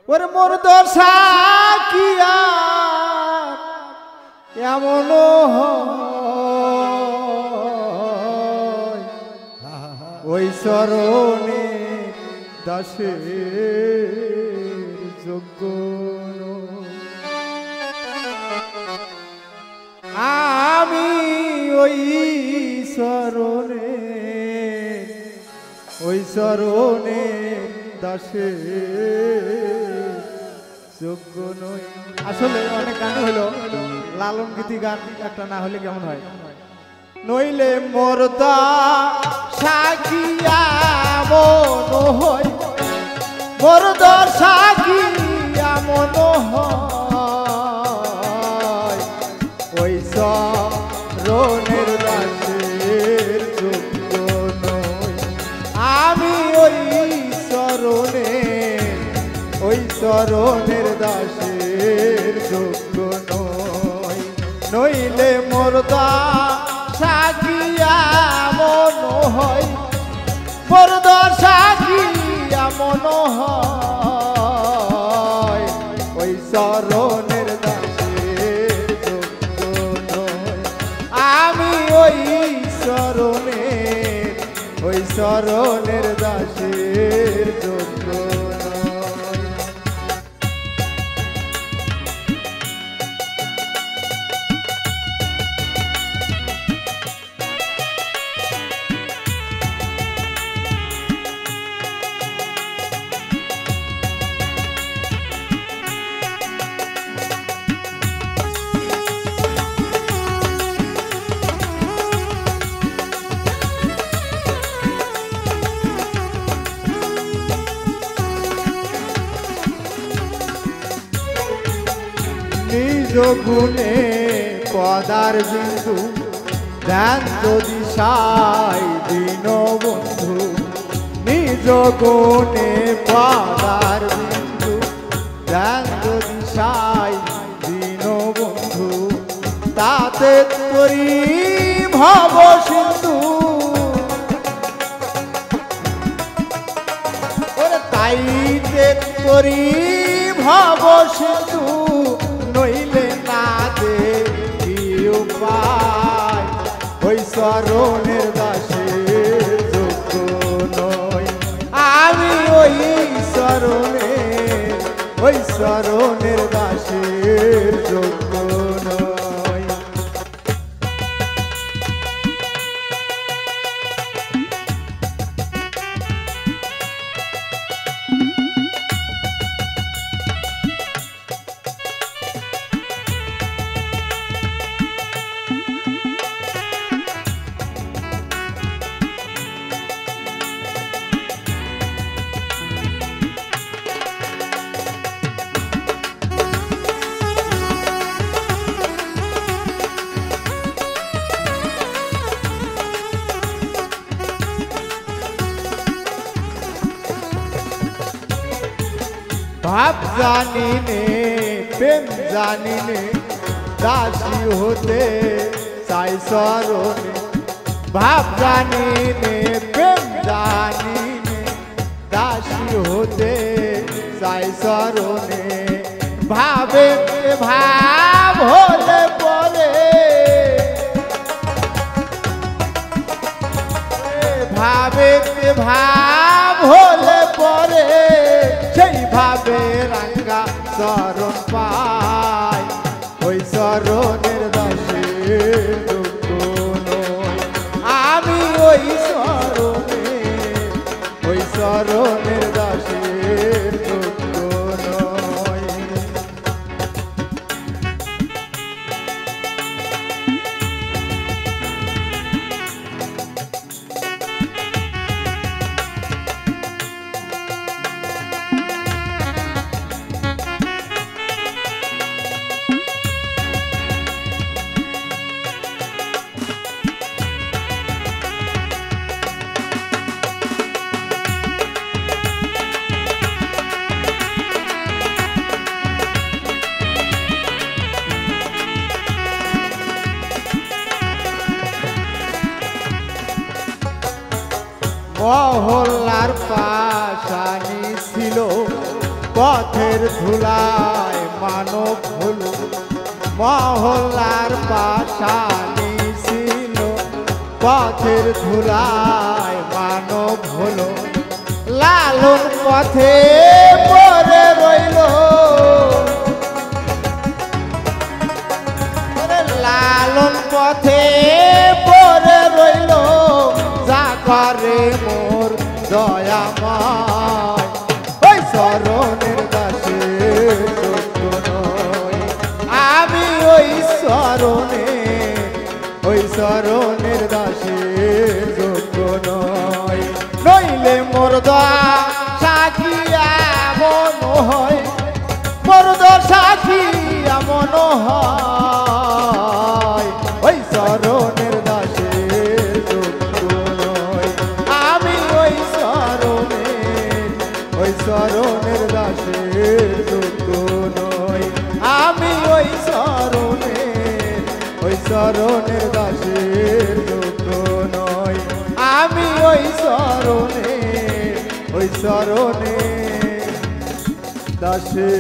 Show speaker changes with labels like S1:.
S1: ওরে মোর দশা কি এমন ওই চরণে দাসের যোগ্য আমি ওই চরণে দাসের যোগ্য নই। আসলে অনেক গান হলো, লালন গীতি গান একটা না হলে কেমন হয়? নইলে মোরদা সাকিয়া মন হয়, মোরদা সাকিয়া মন হয় ওই চরণের দাসের যোগ্য নই। আমি ওই চরণের দাসের যোগ্য নই। নইলে মোরদা সাকিয়া মন হয়, মোরদা সাকিয়া মন হয় ওই চরণের দাসের যোগ্য নই। আমি ওই চরণের দাসের যোগ্য নই। নিজ গুণে পদার বিন্দু ধ্যান যদি সাই দিন বন্ধু, নিজ গুণে পদার বিন্দু ধ্যান যদি সাই দিন বন্ধু, তাতে করি ভব সিন্ধু তাইতে করি ভব সিন্ধু, নইলে না দেখি উপায় ওই চরণের দাসের যোগ্য নই। আমি ওই চরণের দাসের যোগ্য নই। ভাব জানি নে প্রেম জানি নে দাসী হতে চাই চরণে, ভাব জানি নে প্রেম জানি নে দাসী হতে চাই চরণে, ভাবে ভাব হলে পরে ভাবে ভাব হলে পরে সেইভাবে রাঙ্গা চরণ পায় ওই চরণের দাসের যোগ্য নই। আমি ওই চরণের দাসের যোগ্য নই। পথের ধুলায় মানব হলো মহল্লার পাশানি ছিল পথের ধুলায় মানব হলো লালন পথে পড়ে রইল লালন পথে পড়ে রইল যা করে মোর দয়াময় ওই শরণের দাসে যোগ্য নই আমি ওই শরণের দাসে যোগ্য নই নইলে মোর দয়া সাক্ষী এমন হয় মোর দয়া সাক্ষী এমন হয় ওই শরণের দাসে যোগ্য নই আমি ওই শরণের দাসে যোগ্য নই আমি ওই শরণের দাসে যোগ্য নই আমি ওই শরণের দাসে